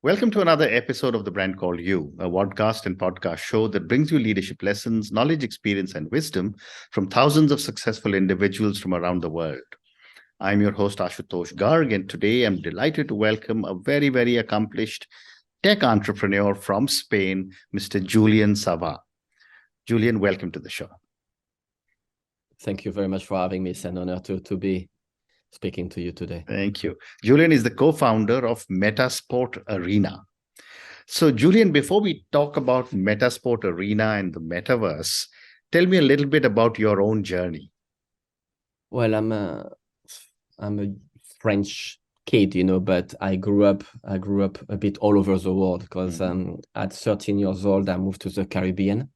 Welcome to another episode of The Brand Called You, a podcast and podcast show that brings you leadership lessons, knowledge, experience, and wisdom from thousands of successful individuals from around the world. I'm your host, Ashutosh Garg, and today I'm delighted to welcome a very, very accomplished tech entrepreneur from Spain, Mr. Julien Sevat. Julien, welcome to the show. Thank you very much for having me. It's an honor to be speaking to you today. Thank you. Julien is the co-founder of Metasport Arena. So, Julien, before we talk about Metasport Arena and the Metaverse, tell me a little bit about your own journey. Well, I'm a French kid, but I grew up a bit all over the world because at 13 years old, I moved to the Caribbean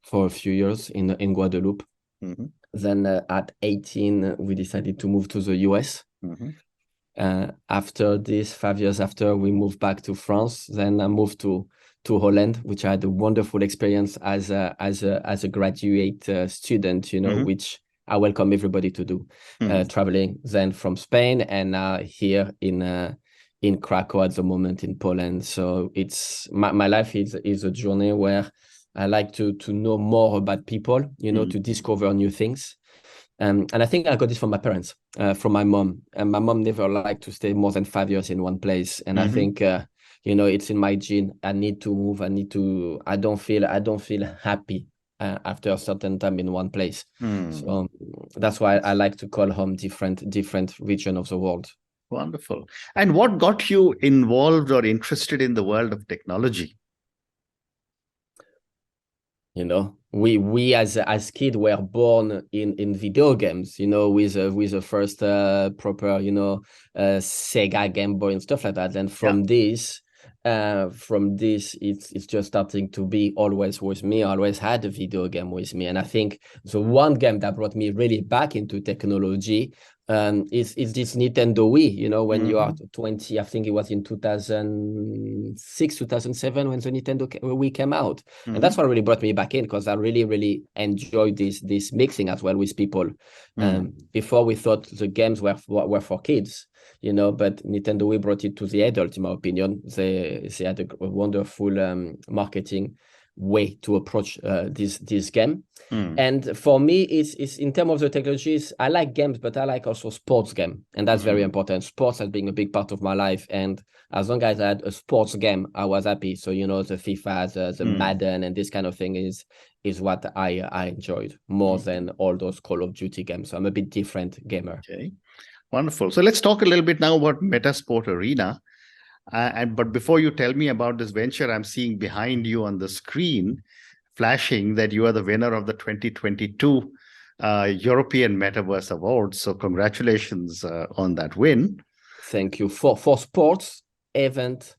for a few years in Guadeloupe. Mm-hmm. Then at 18, we decided to move to the US. Mm-hmm. After this, 5 years after, we moved back to France. Then I moved to Holland, which I had a wonderful experience as a graduate student, mm-hmm. which I welcome everybody to do. Mm-hmm. Traveling then from Spain and here in Krakow at the moment in Poland. So it's my life is a journey where I like to know more about people, mm-hmm. to discover new things. And I think I got this from my parents, from my mom. And my mom never liked to stay more than 5 years in one place. And mm-hmm. I think, it's in my gene. I need to move. I don't feel happy after a certain time in one place. Mm. So that's why I like to call home different region of the world. Wonderful. And what got you involved or interested in the world of technology? We as kids were born in video games, with the first proper, Sega Game Boy and stuff like that. And from this, it's just starting to be always with me. I always had a video game with me. And I think the one game that brought me really back into technology is this Nintendo Wii, when mm-hmm. you are 20, I think it was in 2006, 2007 when the Nintendo Wii came out. Mm-hmm. And that's what really brought me back in because I really, really enjoyed this mixing as well with people. Mm-hmm. Before we thought the games were for kids, but Nintendo Wii brought it to the adult, in my opinion. They had a wonderful marketing way to approach this game. And for me, it's in terms of the technologies, I like games, but I like also sports game. And that's very important. Sports has been a big part of my life. And as long as I had a sports game, I was happy. So, the FIFA, the Madden and this kind of thing is what I enjoyed more than all those Call of Duty games. So I'm a bit different gamer. Okay, wonderful. So let's talk a little bit now about Metasport Arena. But before you tell me about this venture, I'm seeing behind you on the screen flashing that you are the winner of the 2022 European Metaverse Awards. So congratulations on that win. Thank you for sports, event,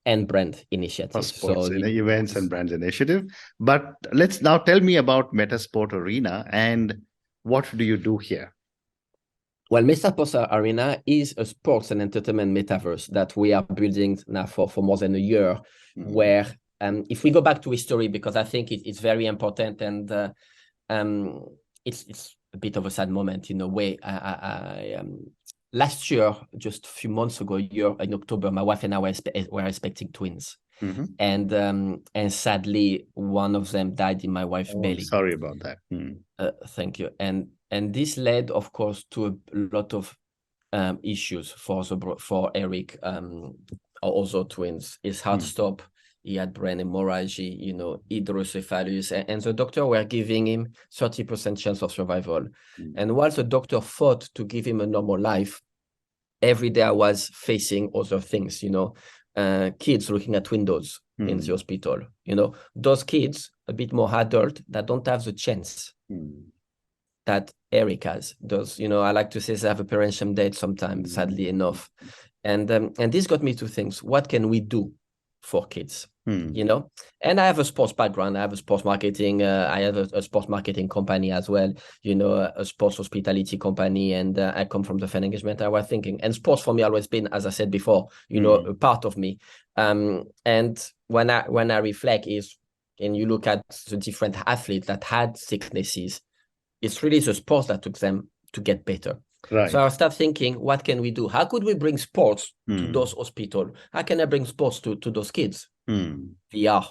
and brand initiative. For sports, events and brands initiative. But let's now tell me about Metasport Arena and what do you do here? Well, Metasports Arena is a sports and entertainment metaverse that we are building now for more than a year, mm-hmm. where if we go back to history, because I think it's very important and it's a bit of a sad moment in a way. Last year, just a few months ago, in October, my wife and I were expecting twins. Mm-hmm. And sadly, one of them died in my wife's belly. Sorry about that. Thank you. And this led, of course, to a lot of issues for Eric, also twins. His heart stopped. He had brain hemorrhage, hydrocephalus, and the doctor were giving him 30% chance of survival. And while the doctor fought to give him a normal life, every day I was facing other things, kids looking at windows in the hospital, those kids, a bit more adult, that don't have the chance that Eric has. Those, I like to say they have a parental date sometimes, sadly enough. And this got me to things. What can we do for kids? And I have a sports background. I have a sports marketing. I have a sports marketing company as well, a sports hospitality company. And I come from the fan engagement. I was thinking, and sports for me always been, as I said before, a part of me. And when I reflect and you look at the different athletes that had sicknesses, it's really the sports that took them to get better. Right. So I start thinking, what can we do? How could we bring sports to those hospitals? How can I bring sports to those kids? VR,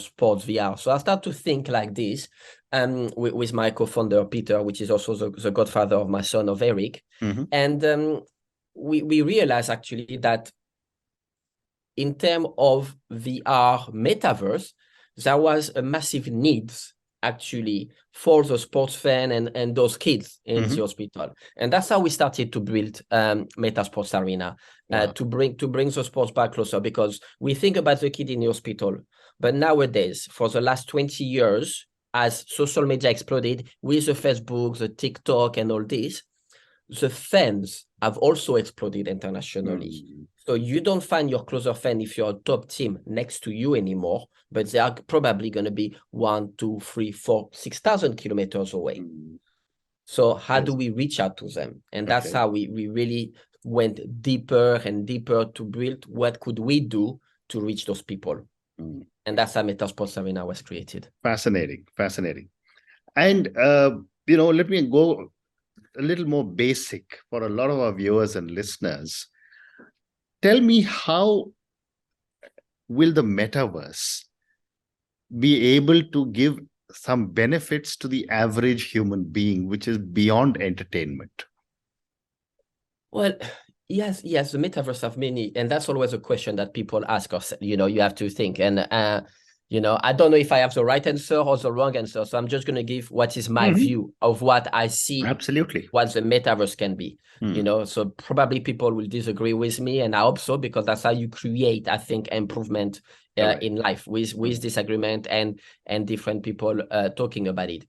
sports VR. So I start to think like this with my co-founder, Peter, which is also the godfather of my son, of Eric. And we realized actually that in terms of VR metaverse, there was a massive need actually for the sports fan and those kids in the hospital. And that's how we started to build Metasports Arena, to bring the sports back closer, because we think about the kid in the hospital. But nowadays, for the last 20 years, as social media exploded with the Facebook, the TikTok and all this, the fans have also exploded internationally. So you don't find your closer fan if you're a top team next to you anymore, but they are probably going to be 1, 2, 3, 4, 6,000 kilometers away. So how do we reach out to them? And that's how we really went deeper and deeper to build what could we do to reach those people. And that's how Metasports Arena was created. Fascinating. And, let me go a little more basic for a lot of our viewers and listeners. Tell me, how will the metaverse be able to give some benefits to the average human being, which is beyond entertainment? Well, yes, the metaverse have many, and that's always a question that people ask us. You have to think, and I don't know if I have the right answer or the wrong answer, so I'm just going to give what is my view of what I see. Absolutely. What the metaverse can be. So probably people will disagree with me, and I hope so, because that's how you create, I think, improvement in life, with disagreement and different people talking about it.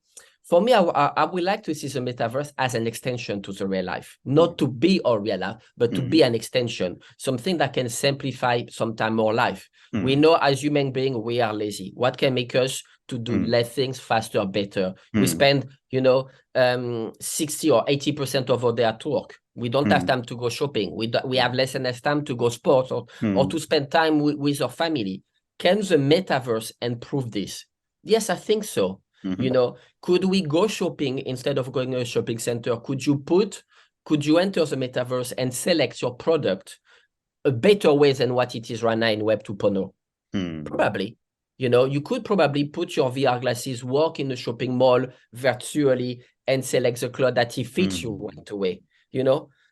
For me, I would like to see the metaverse as an extension to the real life, not to be our real life, but to be an extension, something that can simplify sometimes more life. We know as human beings, we are lazy. What can make us to do less things faster, better? We spend, 60 or 80% of our day at work. We don't have time to go shopping. We have less and less time to go sports or to spend time with our family. Can the metaverse improve this? Yes, I think so. Could we go shopping instead of going to a shopping center? Could you enter the metaverse and select your product a better way than what it is right now in Web 2.0? Probably. You could probably put your VR glasses, walk in the shopping mall virtually, and select the clothes that fits you right away.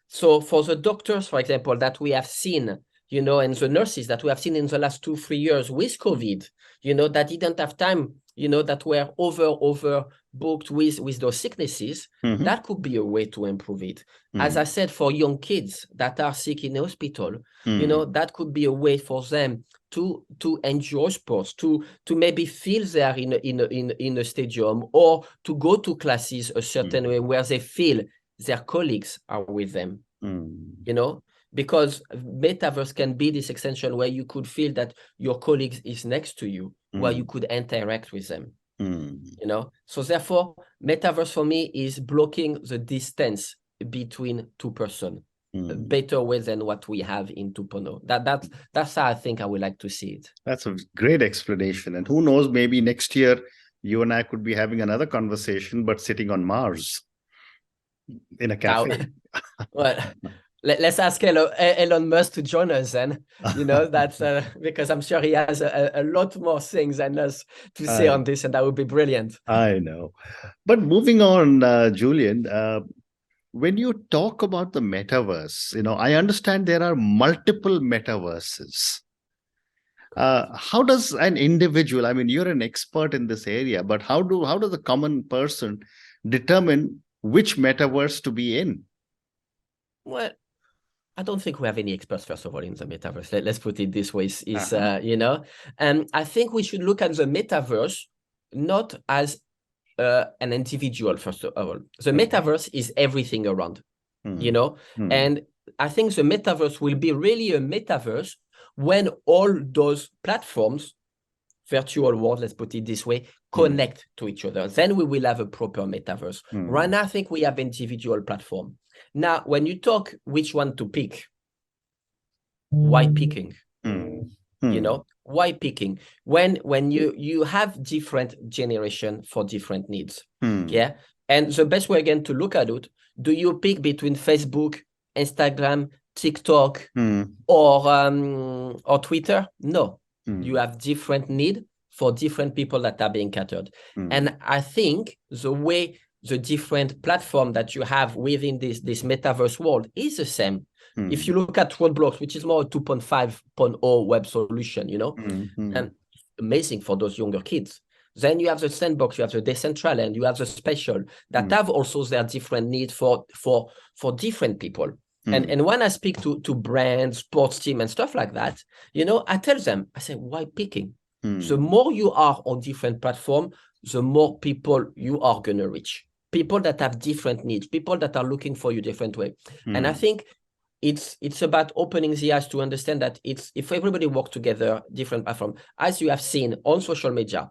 So for the doctors, for example, that we have seen, and the nurses that we have seen in the last 2-3 years with COVID, that didn't have time, that were over booked with those sicknesses, that could be a way to improve it. As I said, for young kids that are sick in the hospital, that could be a way for them to enjoy sports, to maybe feel they are in a stadium, or to go to classes a certain way where they feel their colleagues are with them, because metaverse can be this extension where you could feel that your colleagues is next to you, where you could interact with them. So therefore, metaverse for me is blocking the distance between two persons, a better way than what we have in 2.0. That's how I think I would like to see it. That's a great explanation. And who knows, maybe next year you and I could be having another conversation, but sitting on Mars in a cafe. Well, let's ask Elon Musk to join us then. That's because I'm sure he has a lot more things than us to say on this, and that would be brilliant. I know. But moving on, Julien, when you talk about the metaverse, I understand there are multiple metaverses. How does an individual, I mean, you're an expert in this area, but how does a common person determine which metaverse to be in? Well, I don't think we have any experts, first of all, in the metaverse. Let's put it this way. I think we should look at the metaverse not as an individual, first of all. The metaverse is everything around, and I think the metaverse will be really a metaverse when all those platforms, virtual world, let's put it this way, connect to each other. Then we will have a proper metaverse. Right now, I think we have individual platform. Now, when you talk which one to pick, why picking? Why picking? When you have different generation for different needs, And the best way, again, to look at it, do you pick between Facebook, Instagram, TikTok, or Twitter? No. You have different need for different people that are being catered. And I think the way the different platform that you have within this metaverse world is the same. If you look at Roblox, which is more a 2.5.0 web solution, you know, and amazing for those younger kids. Then you have the sandbox, you have the Decentraland, you have the special that have also their different needs for different people. And when I speak to brands, sports team and stuff like that, you know, I tell them, I say, why picking? The more you are on different platforms, the more people you are going to reach. People that have different needs, people that are looking for you different way. And I think it's about opening the eyes to understand that if everybody work together, different platform, as you have seen on social media,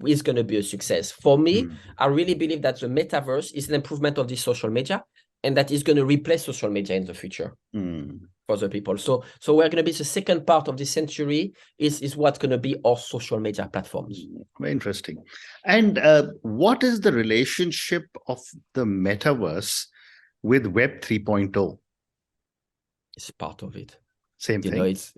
is going to be a success. For me, I really believe that the metaverse is an improvement of this social media, and that is going to replace social media in the future for the people. So we're going to be the second part of this century is what's going to be our social media platforms. Very interesting. And what is the relationship of the metaverse with Web 3.0? It's part of it. Same thing. You know, it's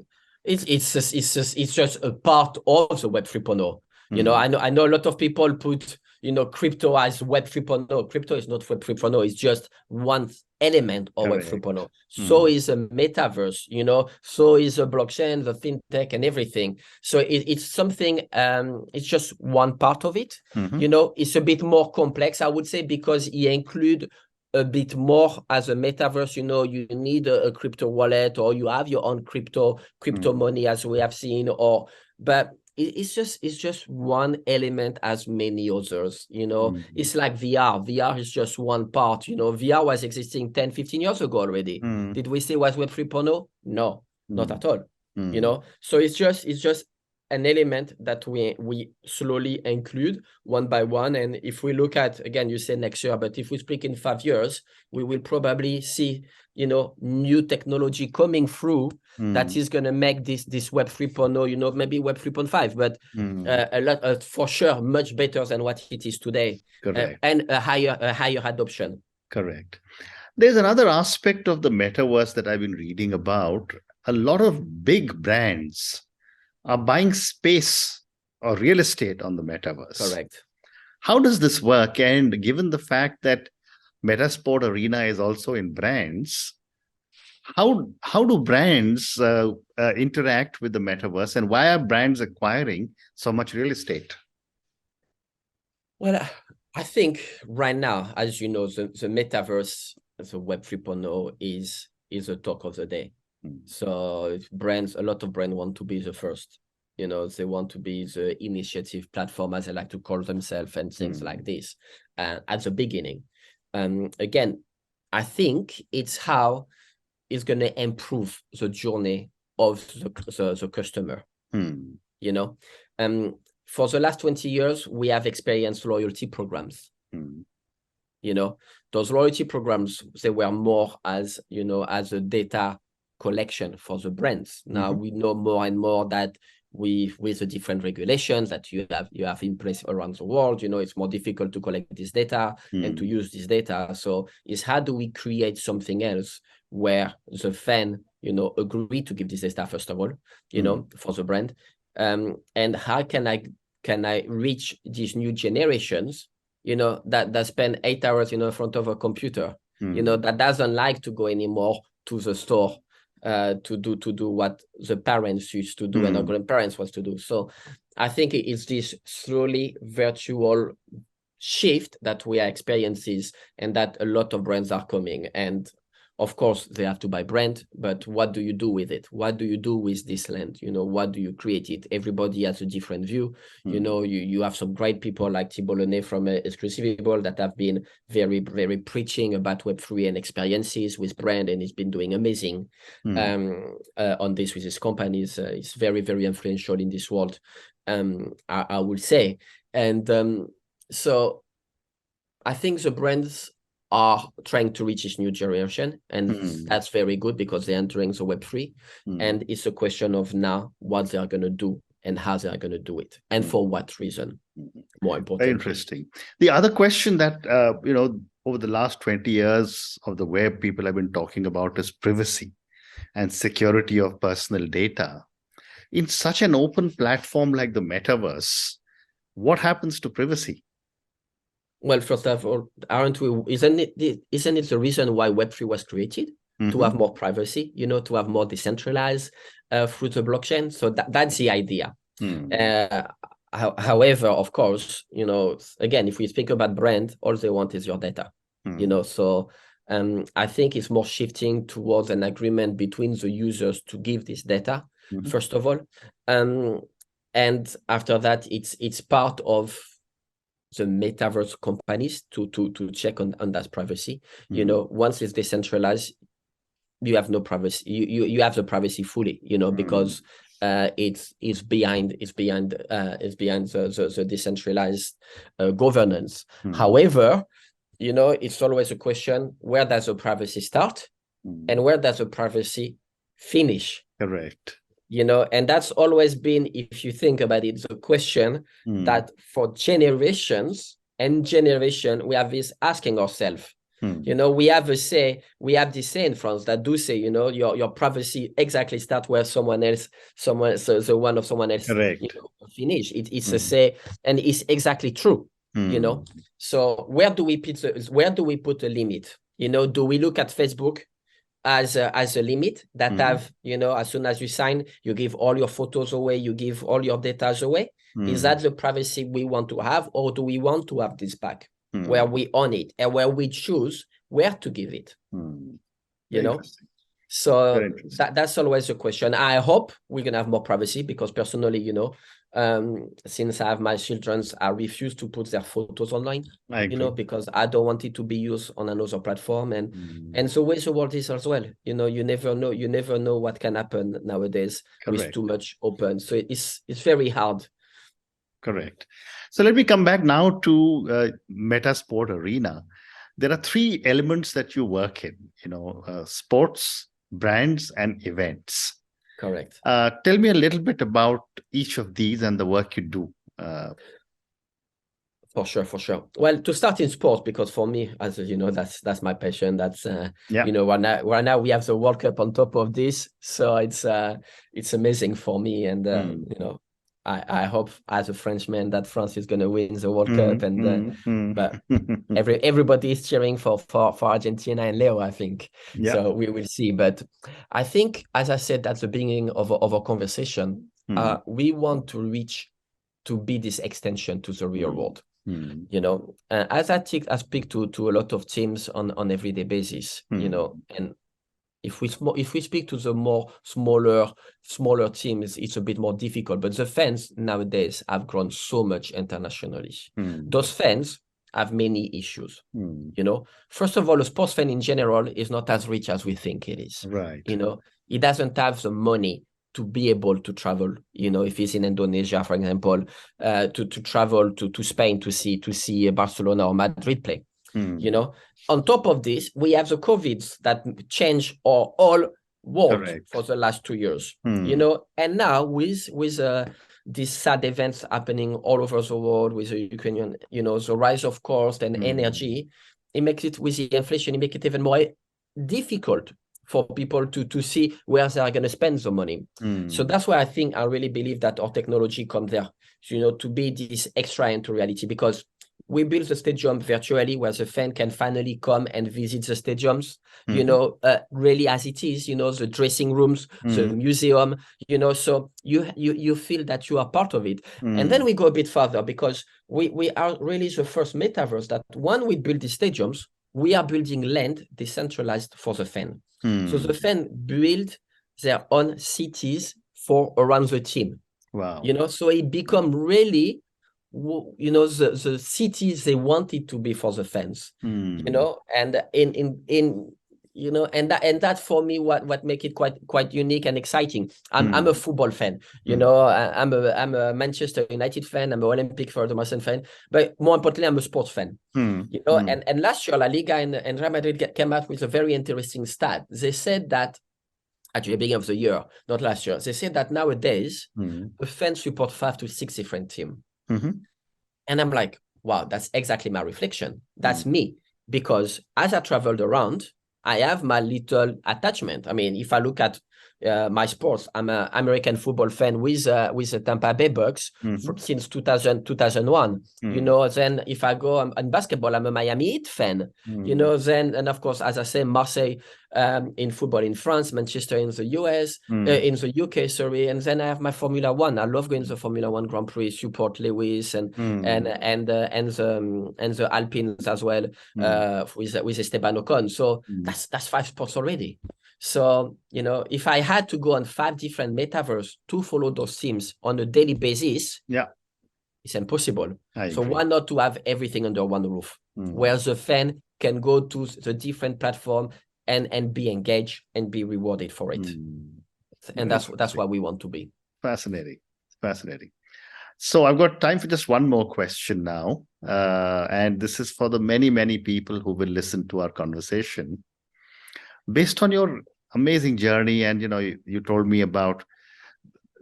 just a part of the Web 3.0. You know, I know a lot of people put, you know, crypto as Web 3.0. Crypto is not Web 3.0. It's just one element of Web 3.0. So is a metaverse, you know, so is a blockchain, the fintech and everything. So it's something, it's just one part of it. You know, it's a bit more complex, I would say, because it includes a bit more as a metaverse. You know, you need a crypto wallet, or you have your own crypto money, as we have seen, but it's just one element as many others, you know. It's like VR. VR is just one part, you know. VR was existing 10, 15 years ago already. Did we say it was Web 3.0? No, not at all. You know, so it's just an element that we slowly include one by one. And if we look at, again, you say next year, but if we speak in 5 years, we will probably see, you know, new technology coming through that is going to make this Web 3.0, you know, maybe Web 3.5, but a lot, for sure, much better than what it is today. And a higher adoption. Correct. There's another aspect of the metaverse that I've been reading about. A lot of big brands are buying space or real estate on the metaverse. Correct. How does this work? And given the fact that Metasport Arena is also in brands, how do brands interact with the metaverse, and why are brands acquiring so much real estate? Well, I think right now, as you know, the metaverse, the Web 3.0 is the talk of the day. So a lot of brands want to be the first. You know, they want to be the initiative platform, as they like to call themselves, and things like this at the beginning. Again, I think it's how it's going to improve the journey of the customer. You know, for the last 20 years, we have experienced loyalty programs. You know, those loyalty programs, they were more as, you know, as a data collection for the brands. Now we know more and more that with the different regulations that you have in place around the world, you know, it's more difficult to collect this data and to use this data. So it's how do we create something else where the fan, you know, agree to give this data, first of all, you know, for the brand, and how can I reach these new generations, you know, that spend 8 hours, you know, in front of a computer, you know, that doesn't like to go anymore to the store to do what the parents used to do and our grandparents was to do. So I think it's this slowly virtual shift that we are experiencing, and that a lot of brands are coming. And of course, they have to buy brand, but what do you do with it? What do you do with this land? You know, what do you create it? Everybody has a different view. You know, you have some great people like Thibault Lenné from Exclusivable that have been very, very preaching about Web3 and experiences with brand, and he's been doing amazing on this with his companies. He's very, very influential in this world, I would say. And so I think the brands are trying to reach this new generation, and that's very good because they're entering the Web3, and it's a question of now what they are going to do and how they are going to do it, and for what reason, more important. Very interesting. The other question that, over the last 20 years of the web, people have been talking about is privacy and security of personal data. In such an open platform like the metaverse, what happens to privacy? Well, first of all, isn't it the reason why Web3 was created? To have more privacy, to have more decentralized through the blockchain. So that's the idea. However, of course, again, if we speak about brand, all they want is your data. So I think it's more shifting towards an agreement between the users to give this data, first of all. And after that, it's part of the metaverse companies to check on that privacy. Once it's decentralized, you have no privacy. You have the privacy fully, because it's behind the decentralized governance. However, it's always a question: where does the privacy start, and where does the privacy finish? Correct. And that's always been, if you think about it, the question that for generations and generation we have this asking ourselves. We have this say in France that do say, your privacy exactly start where someone else Correct. finish. It's a say, and it's exactly true. So where do we put the limit? Do we look at Facebook as a limit that have, as soon as you sign, you give all your photos away, you give all your data away? Is that the privacy we want to have, or do we want to have this back where we own it and where we choose where to give it? So that's always a question. I hope we're gonna have more privacy, because personally, since I have my children, I refuse to put their photos online, because I don't want it to be used on another platform. And the way the world is as well, you never know what can happen nowadays. Correct. With too much open. So it's very hard. Correct. So let me come back now to Metasport Arena. There are three elements that you work in, sports, brands, and events. Correct. Tell me a little bit about each of these and the work you do. For sure. Well, to start in sports, because for me, as you know, that's my passion. That's right now we have the World Cup on top of this, so it's amazing for me. And I hope, as a Frenchman, that France is going to win the World Cup. And but everybody is cheering for Argentina and Leo, I think. Yeah. So we will see. But I think, as I said at the beginning of our conversation, we want to be this extension to the real world. As I speak to a lot of teams on everyday basis, and if we speak to the more smaller teams, it's a bit more difficult. But the fans nowadays have grown so much internationally. Those fans have many issues. First of all, a sports fan in general is not as rich as we think it is. Right. He doesn't have the money to be able to travel, if he's in Indonesia, for example, to travel to Spain to see Barcelona or Madrid play. On top of this, we have the COVIDs that change our whole world. Correct. For the last 2 years. And now with these sad events happening all over the world, with the Ukrainian, the rise of cost and energy, it makes it, with the inflation, it makes it even more difficult for people to see where they are going to spend the money. So that's why I really believe that our technology comes there, to be this extra into reality, because we build the stadium virtually, where the fan can finally come and visit the stadiums, really as it is, the dressing rooms, the museum, so you feel that you are part of it. And then we go a bit further, because we are really the first metaverse that, when we build these stadiums, we are building land decentralized for the fan. So the fan build their own cities around the team. Wow. So it become really, the cities they want it to be for the fans. And and that for me what make it quite unique and exciting. I'm a football fan, I'm a Manchester United fan, I'm an Olympic for the Marseille fan, but more importantly, I'm a sports fan. And last year La Liga and Real Madrid came out with a very interesting stat. They said that actually, beginning of the year, not last year. They said that nowadays, a fan support 5 to 6 different teams. And I'm like, wow, that's exactly my reflection. That's me. Because as I traveled around, I have my little attachment. I mean, if I look at my sports, I'm an American football fan with the Tampa Bay Bucks since 2001. You know, then if I go on basketball, I'm a Miami Heat fan. You know, then, and of course, as I say, Marseille in football in France, Manchester in the US, in the UK, sorry. And then I have my Formula One. I love going to the Formula One Grand Prix, support Lewis and the Alpines as well, with Esteban Ocon. So that's 5 sports already. So, you know, if I had to go on 5 different metaverse to follow those teams on a daily basis, it's impossible. So why not to have everything under one roof, where the fan can go to the different platform and be engaged and be rewarded for it. And that's what we want to be. Fascinating. So I've got time for just one more question now. And this is for the many, many people who will listen to our conversation. Based on your amazing journey, and, you know, you told me about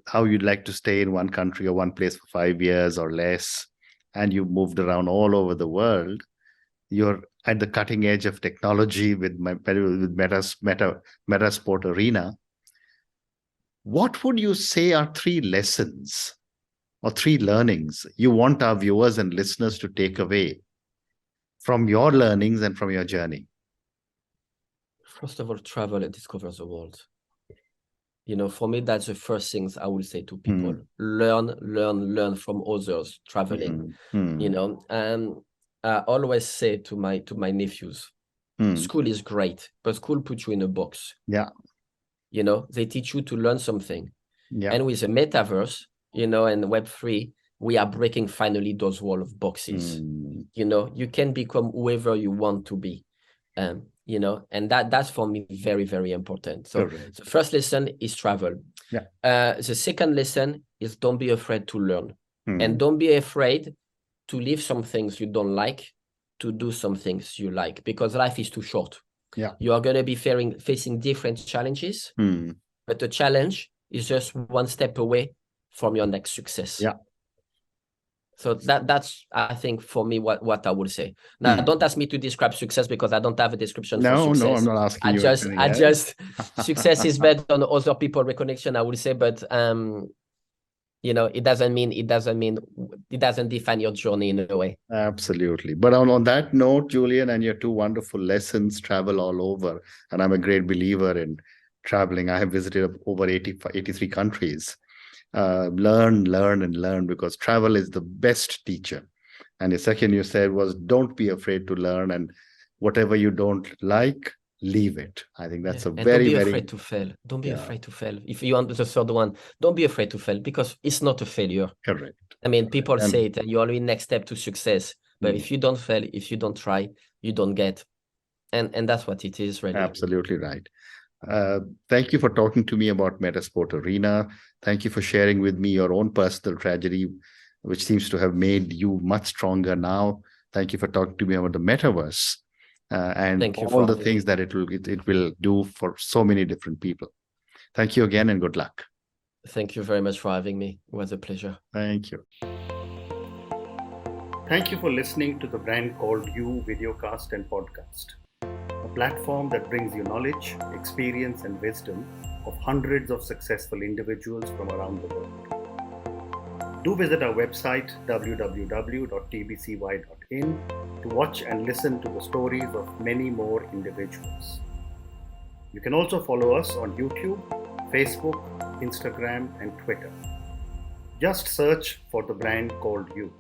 how you'd like to stay in one country or one place for 5 years or less, and you moved around all over the world. You're at the cutting edge of technology with Metasport Arena. What would you say are 3 lessons or 3 learnings you want our viewers and listeners to take away from your learnings and from your journey? First of all, travel and discover the world. You know, for me, that's the first things I will say to people. Learn from others traveling. You know, and I always say to my nephews, school is great, but school puts you in a box. You know, they teach you to learn something. And with the metaverse, you know, and Web3, we are breaking finally those wall of boxes. You know, you can become whoever you want to be. You know, and that's for me very, very important. So the first lesson is travel. The second lesson is don't be afraid to learn. And don't be afraid to leave some things you don't like, to do some things you like, because life is too short. You are going to be facing different challenges, but the challenge is just one step away from your next success. So that's, I think, for me, what I would say. Now, don't ask me to describe success, because I don't have a description for success. No, I'm not asking you. I just success is based on other people recognition, I would say, but you know, it doesn't define your journey in a way. Absolutely. But on that note, Julien, and your 2 wonderful lessons, travel all over. And I'm a great believer in traveling. I have visited over 83 countries. Learn, because travel is the best teacher. And the second you said was, don't be afraid to learn, and whatever you don't like, leave it. I think that's a very, don't be afraid to fail. Don't be afraid to fail. If you want the third one, don't be afraid to fail, because it's not a failure. Correct. I mean, people say it, and you're only next step to success. But if you don't fail, if you don't try, you don't get. And that's what it is, really. Absolutely right. Thank you for talking to me about Metasport Arena. Thank you for sharing with me your own personal tragedy, which seems to have made you much stronger now. Thank you for talking to me about the Metaverse and all the things that it will do for so many different people. Thank you again, and good luck. Thank you very much for having me. It was a pleasure. Thank you. Thank you for listening to the Brand Called You videocast and podcast, a platform that brings you knowledge, experience, and wisdom of hundreds of successful individuals from around the world. Do visit our website www.tbcy.in to watch and listen to the stories of many more individuals. You can also follow us on YouTube, Facebook, Instagram, and Twitter. Just search for the Brand Called You.